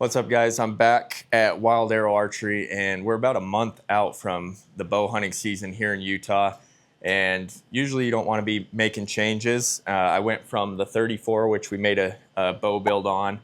What's up, guys? I'm back at Wild Arrow Archery, and we're about a month out from the bow hunting season here in Utah. And usually you don't want to be making changes. I went from the 34, which we made a bow build on,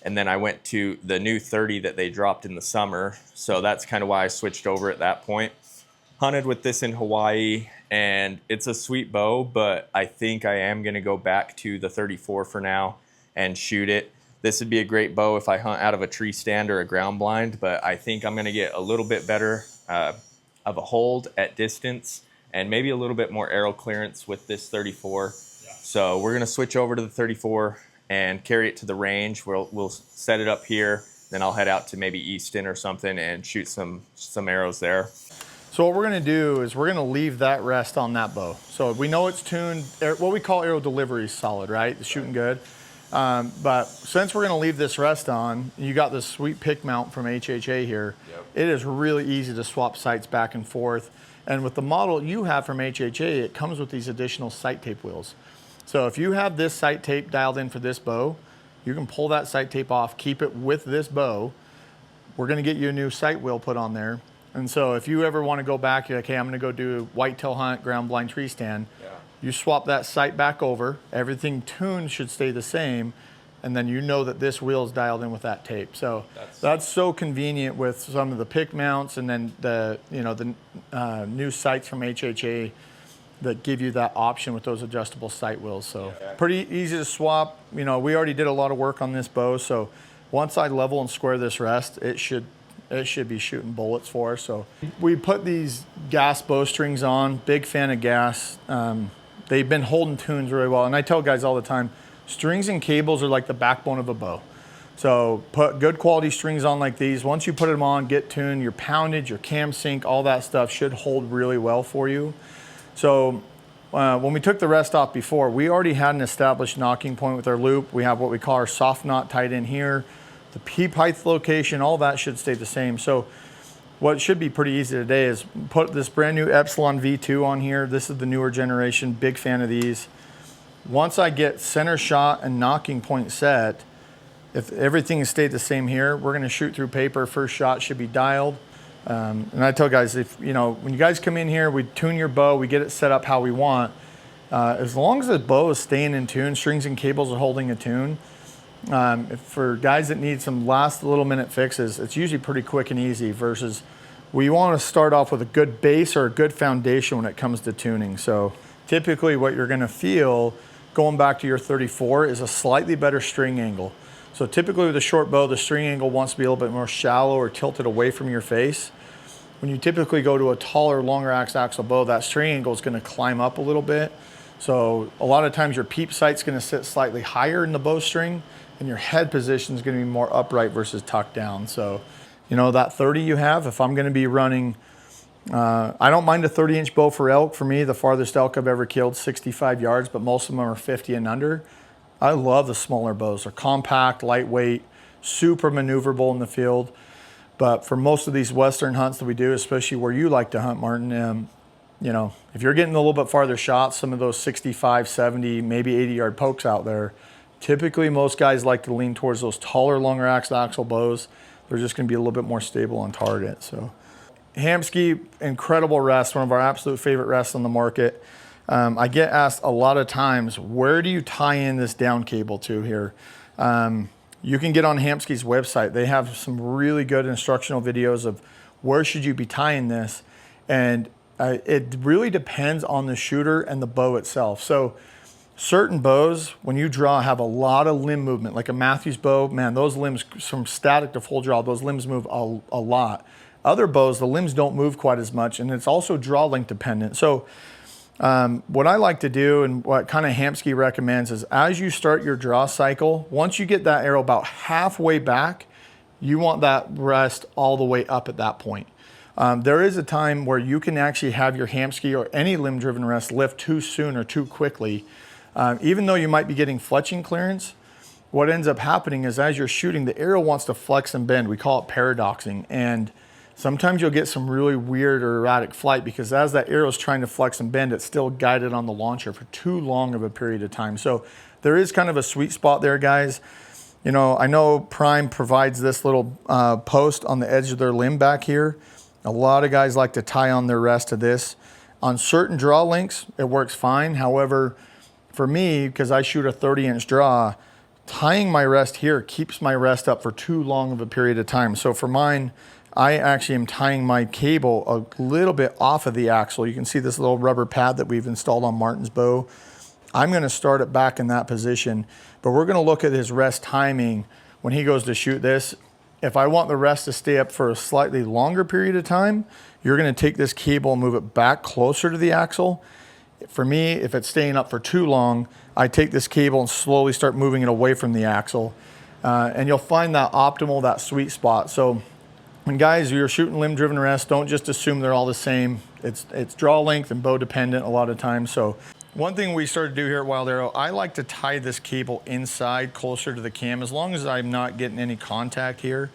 and then I went to the new 30 that they dropped in the summer. So that's kind of why I switched over at that point. Hunted with this in Hawaii, and it's a sweet bow, but I think I am going to go back to the 34 for now and shoot it. This would be a great bow if I hunt out of a tree stand or a ground blind, but I think I'm going to get a little bit better of a hold at distance and maybe a little bit more arrow clearance with this 34. Yeah. So we're going to switch over to the 34 and carry it to the range. We'll set it up here, then I'll head out to maybe Easton or something and shoot some arrows there. So what we're going to do is we're going to leave that rest on that bow. So we know it's tuned, what we call arrow delivery is solid, right? It's shooting good. But since we're going to leave this rest on, you got this sweet pick mount from HHA here. Yep. It is really easy to swap sights back and forth. And with the model you have from HHA, it comes with these additional sight tape wheels. So if you have this sight tape dialed in for this bow, you can pull that sight tape off, keep it with this bow. We're going to get you a new sight wheel put on there. And so if you ever want to go back, you're like, hey, I'm going to go do whitetail hunt, ground blind tree stand. Yeah. You swap that sight back over, everything tuned should stay the same, and then you know that this wheel is dialed in with that tape. So that's so convenient with some of the pick mounts, and then the new sights from HHA that give you that option with those adjustable sight wheels. So pretty easy to swap. You know, we already did a lot of work on this bow, so once I level and square this rest, it should be shooting bullets for us. So we put these gas bowstrings on. Big fan of gas. They've been holding tunes really well. And I tell guys all the time, strings and cables are like the backbone of a bow. So put good quality strings on like these. Once you put them on, get tuned, your poundage, your cam sync, all that stuff should hold really well for you. So when we took the rest off before, we already had an established nocking point with our loop. We have what we call our soft knot tied in here. The peep height location, all that should stay the same. So what should be pretty easy today is put this brand new Epsilon V2 on here. This is the newer generation, big fan of these. Once I get center shot and nocking point set, if everything stayed the same here, we're gonna shoot through paper. First shot should be dialed. And I tell guys, if when you guys come in here, we tune your bow, we get it set up how we want. As long as the bow is staying in tune, strings and cables are holding a tune, for guys that need some last little minute fixes, it's usually pretty quick and easy versus we want to start off with a good base or a good foundation when it comes to tuning. So typically what you're going to feel going back to your 34 is a slightly better string angle. So typically with a short bow, the string angle wants to be a little bit more shallow or tilted away from your face. When you typically go to a taller, longer axle bow, that string angle is going to climb up a little bit. So a lot of times your peep sight's going to sit slightly higher in the bowstring, and your head position is going to be more upright versus tucked down. So, that 30 you have, if I'm going to be running, I don't mind a 30-inch bow for elk. For me, the farthest elk I've ever killed, 65 yards, but most of them are 50 and under. I love the smaller bows. They're compact, lightweight, super maneuverable in the field. But for most of these Western hunts that we do, especially where you like to hunt, Martin, if you're getting a little bit farther shots, some of those 65, 70, maybe 80-yard pokes out there, typically most guys like to lean towards those taller, longer axle bows. They're just going to be a little bit more stable on target. So Hamsky, incredible rest, one of our absolute favorite rests on the market. I get asked a lot of times, where do you tie in this down cable to here? You can get on Hamsky's website. They have some really good instructional videos of where should you be tying this. And it really depends on the shooter and the bow itself. So certain bows, when you draw, have a lot of limb movement. Like a Matthews bow, man, those limbs, from static to full draw, those limbs move a lot. Other bows, the limbs don't move quite as much, and it's also draw length dependent. So what I like to do, and what kind of Hamsky recommends, is as you start your draw cycle, once you get that arrow about halfway back, you want that rest all the way up at that point. There is a time where you can actually have your Hamsky or any limb-driven rest lift too soon or too quickly. Even though you might be getting fletching clearance, what ends up happening is as you're shooting, the arrow wants to flex and bend. We call it paradoxing. And sometimes you'll get some really weird or erratic flight because as that arrow is trying to flex and bend, it's still guided on the launcher for too long of a period of time. So there is kind of a sweet spot there, guys. You know, I know Prime provides this little post on the edge of their limb back here. A lot of guys like to tie on their rest to this. On certain draw lengths, it works fine. However, for me, because I shoot a 30-inch draw, tying my rest here keeps my rest up for too long of a period of time. So for mine, I actually am tying my cable a little bit off of the axle. You can see this little rubber pad that we've installed on Martin's bow. I'm gonna start it back in that position, but we're gonna look at his rest timing when he goes to shoot this. If I want the rest to stay up for a slightly longer period of time, you're gonna take this cable and move it back closer to the axle. For me, if it's staying up for too long, I take this cable and slowly start moving it away from the axle. And you'll find that optimal, that sweet spot. So when guys, you're shooting limb-driven rest, don't just assume they're all the same. It's draw length and bow dependent a lot of times. So one thing we started to do here at Wild Arrow, I like to tie this cable inside closer to the cam as long as I'm not getting any contact here.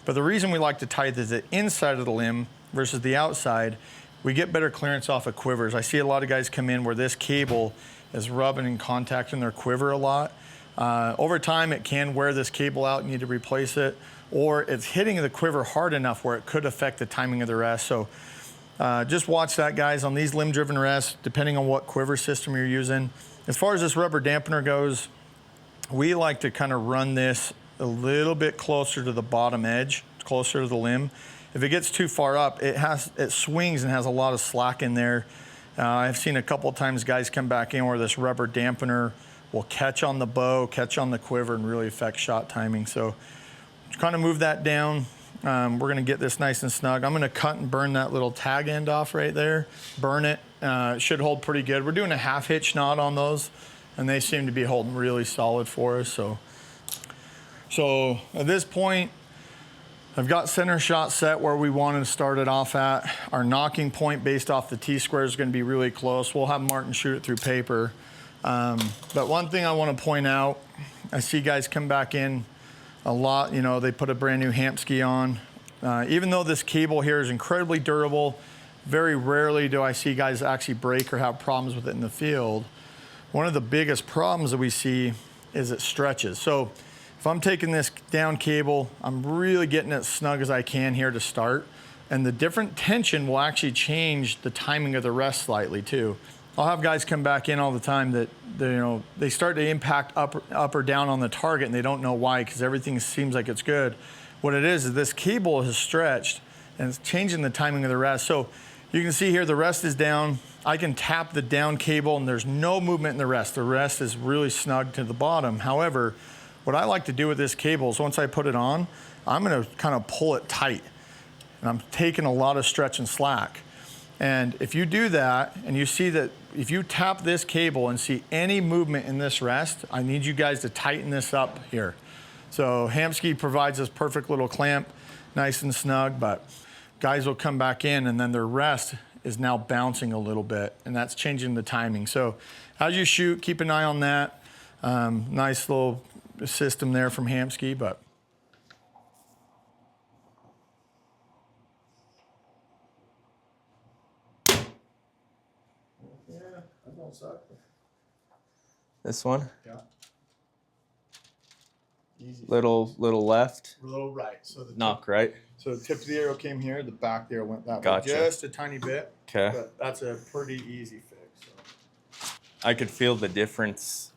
But the reason we like to tie the inside of the limb versus the outside, we get better clearance off of quivers. I see a lot of guys come in where this cable is rubbing and contacting their quiver a lot. Over time, it can wear this cable out, you need to replace it, or it's hitting the quiver hard enough where it could affect the timing of the rest. So just watch that, guys, on these limb-driven rests, depending on what quiver system you're using. As far as this rubber dampener goes, we like to kind of run this a little bit closer to the bottom edge, closer to the limb. If it gets too far up, it swings and has a lot of slack in there. I've seen a couple of times guys come back in where this rubber dampener will catch on the bow, catch on the quiver, and really affect shot timing. So kind of move that down. We're gonna get this nice and snug. I'm gonna cut and burn that little tag end off right there. Burn it, it should hold pretty good. We're doing a half hitch knot on those, and they seem to be holding really solid for us. So at this point, I've got center shot set where we wanted to start it off at. Our knocking point based off the T-square is gonna be really close. We'll have Martin shoot it through paper. But one thing I wanna point out, I see guys come back in a lot, you know, they put a brand new Hamsky on. Even though this cable here is incredibly durable, very rarely do I see guys actually break or have problems with it in the field. One of the biggest problems that we see is it stretches. So if I'm taking this down cable, I'm really getting it snug as I can here to start. And the different tension will actually change the timing of the rest slightly too. I'll have guys come back in all the time that they start to impact up or down on the target and they don't know why, because everything seems like it's good. What it is this cable has stretched and it's changing the timing of the rest. So you can see here the rest is down. I can tap the down cable and there's no movement in the rest. The rest is really snug to the bottom. However, what I like to do with this cable is once I put it on, I'm gonna kind of pull it tight. And I'm taking a lot of stretch and slack. And if you do that, and you see that if you tap this cable and see any movement in this rest, I need you guys to tighten this up here. So Hamsky provides this perfect little clamp, nice and snug, but guys will come back in and then their rest is now bouncing a little bit, and that's changing the timing. So as you shoot, keep an eye on that. Nice little system there from Hamsky, but yeah, that don't suck. This one? Yeah. Easy. Little left. Little right. So the knock right. So the tip of the arrow came here, the back there went that Gotcha. way. Just a tiny bit. Okay. But that's a pretty easy fix. So. I could feel the difference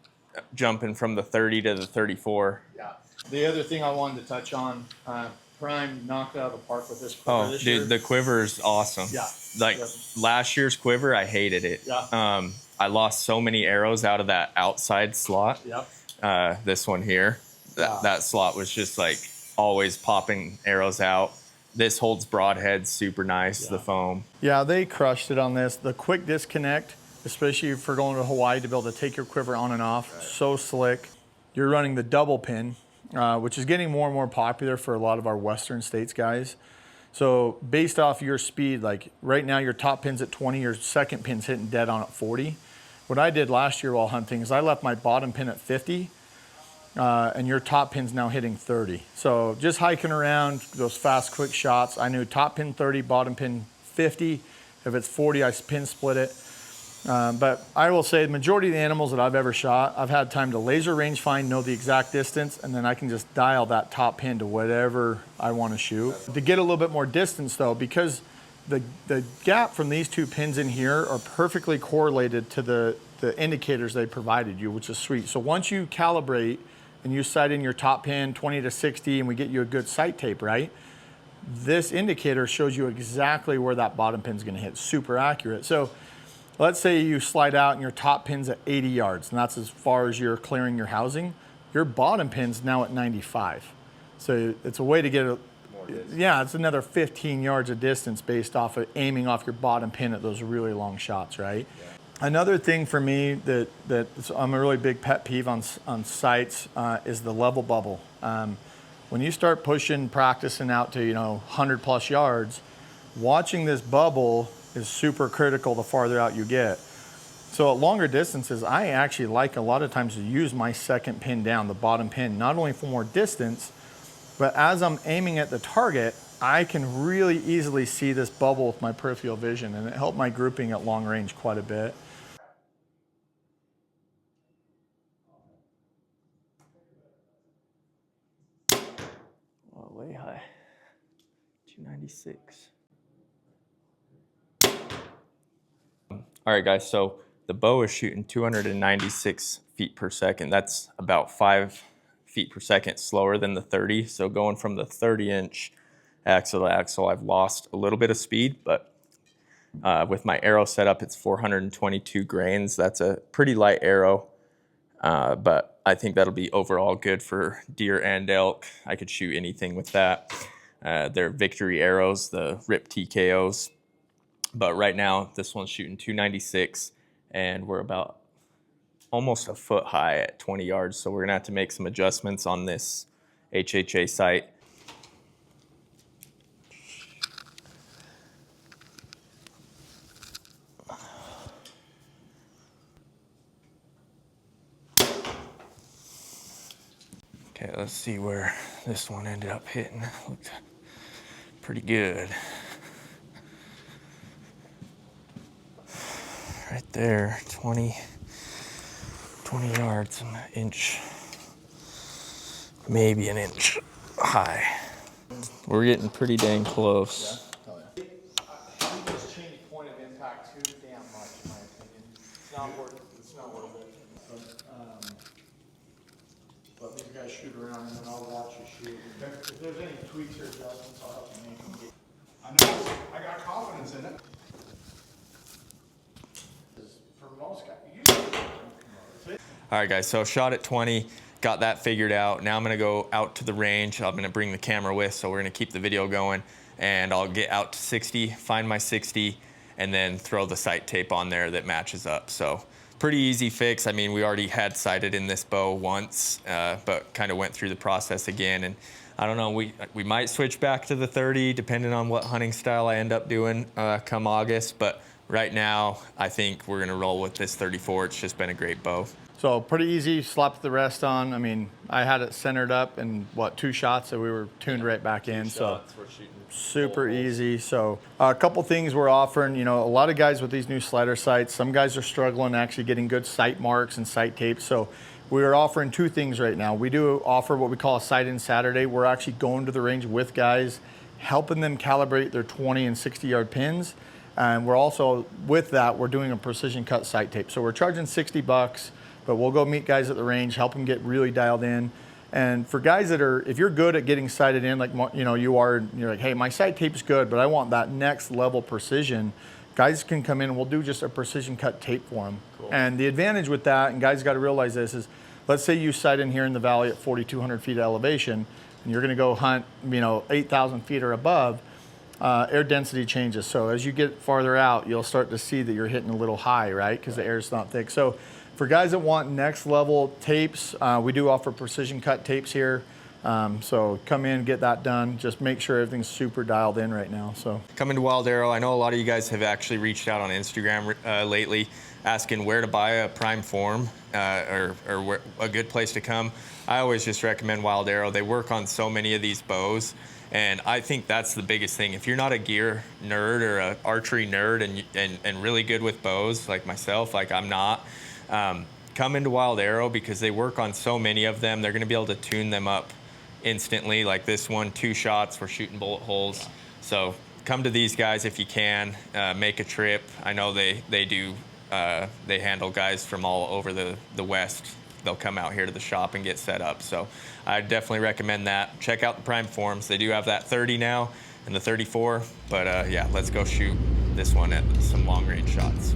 jumping from the 30 to the 34. Yeah. The other thing I wanted to touch on, Prime knocked it out of the park with this quiver Oh, this dude, year. the quiver is awesome. Yeah. Like last year's quiver, I hated it. Yeah. I lost so many arrows out of that outside slot. Yep. This one here, that slot was just like always popping arrows out. This holds broadheads super nice, the foam. Yeah, they crushed it on this. The quick disconnect, especially for going to Hawaii to be able to take your quiver on and off, so slick. You're running the double pin, which is getting more and more popular for a lot of our Western States guys. So based off your speed, like right now your top pin's at 20, your second pin's hitting dead on at 40. What I did last year while hunting is I left my bottom pin at 50, and your top pin's now hitting 30. So just hiking around, those fast, quick shots, I knew top pin 30, bottom pin 50. If it's 40, I pin split it. But I will say the majority of the animals that I've ever shot, I've had time to laser range find, know the exact distance, and then I can just dial that top pin to whatever I want to shoot. To get a little bit more distance though, because the gap from these two pins in here are perfectly correlated to the indicators they provided you, which is sweet. So once you calibrate and you sight in your top pin 20 to 60 and we get you a good sight tape, right? This indicator shows you exactly where that bottom pin's gonna hit, super accurate. So let's say you slide out and your top pin's at 80 yards, and that's as far as you're clearing your housing. Your bottom pin's now at 95. So it's a way to get yeah, it's another 15 yards of distance based off of aiming off your bottom pin at those really long shots, right? Yeah. Another thing for me that I'm a really big pet peeve on sights is the level bubble. When you start pushing, practicing out to 100 plus yards, watching this bubble is super critical the farther out you get. So at longer distances, I actually like a lot of times to use my second pin down, the bottom pin, not only for more distance, but as I'm aiming at the target, I can really easily see this bubble with my peripheral vision, and it helped my grouping at long range quite a bit. Oh, way high. 296. All right, guys, so the bow is shooting 296 feet per second. That's about 5 feet per second slower than the 30. So going from the 30-inch axle to axle, I've lost a little bit of speed, but with my arrow setup, it's 422 grains. That's a pretty light arrow, but I think that'll be overall good for deer and elk. I could shoot anything with that. They're Victory arrows, the RIP TKOs. But right now, this one's shooting 296, and we're about almost a foot high at 20 yards. So we're gonna have to make some adjustments on this HHA sight. Okay, let's see where this one ended up hitting. Looked pretty good. Right there, 20 yards, an inch, maybe an inch high. We're getting pretty dang close. Yeah, I think this changed point of impact too damn much, in my opinion. It's not worth it. Let these guys shoot around and then I'll watch you shoot. If there's any tweaks or adjustments, I'll help you make them. I know, I got confidence in it. For most guys, All right, guys, so shot at 20, got that figured out. Now I'm gonna go out to the range. I'm gonna bring the camera with, so we're gonna keep the video going, and I'll get out to 60, find my 60, and then throw the sight tape on there that matches up. So pretty easy fix. I mean, we already had sighted in this bow once, but kind of went through the process again. And I don't know, we might switch back to the 30, depending on what hunting style I end up doing come August. But right now, I think we're gonna roll with this 34. It's just been a great bow. so pretty easy, slapped the rest on. I mean, I had it centered up in 2 shots, so we were tuned right back in. So super easy. So a couple things we're offering, a lot of guys with these new slider sights, some guys are struggling actually getting good sight marks and sight tapes. So we're offering 2 things right now. We do offer what we call a sight in Saturday. We're actually going to the range with guys, helping them calibrate their 20 and 60 yard pins. And we're also, with that, we're doing a precision cut sight tape. So we're charging $60, but we'll go meet guys at the range, help them get really dialed in. And for guys that are, if you're good at getting sighted in, like you are, and you're like, hey, my sight tape's good, but I want that next level precision, guys can come in and we'll do just a precision cut tape for them. Cool. And the advantage with that, and guys got to realize this, is let's say you sight in here in the valley at 4,200 feet elevation, and you're going to go hunt, 8,000 feet or above. Air density changes. So as you get farther out, you'll start to see that you're hitting a little high, right? Because the air's not thick. So for guys that want next level tapes, we do offer precision cut tapes here. So come in, get that done. Just make sure everything's super dialed in right now. So Coming to Wild Arrow, I know a lot of you guys have actually reached out on Instagram lately, asking where to buy a prime form or where, a good place to come. I always just recommend Wild Arrow. They work on so many of these bows, and I think that's the biggest thing. If you're not a gear nerd or an archery nerd and really good with bows like myself, like I'm not, come into Wild Arrow because they work on so many of them. They're going to be able to tune them up instantly. Like this one, 2 shots, we're shooting bullet holes. So come to these guys if you can. Make a trip. I know they do. They handle guys from all over the West. They'll come out here to the shop and get set up. So I definitely recommend that. Check out the prime forms. They do have that 30 now and the 34. But yeah, let's go shoot this one at some long range shots.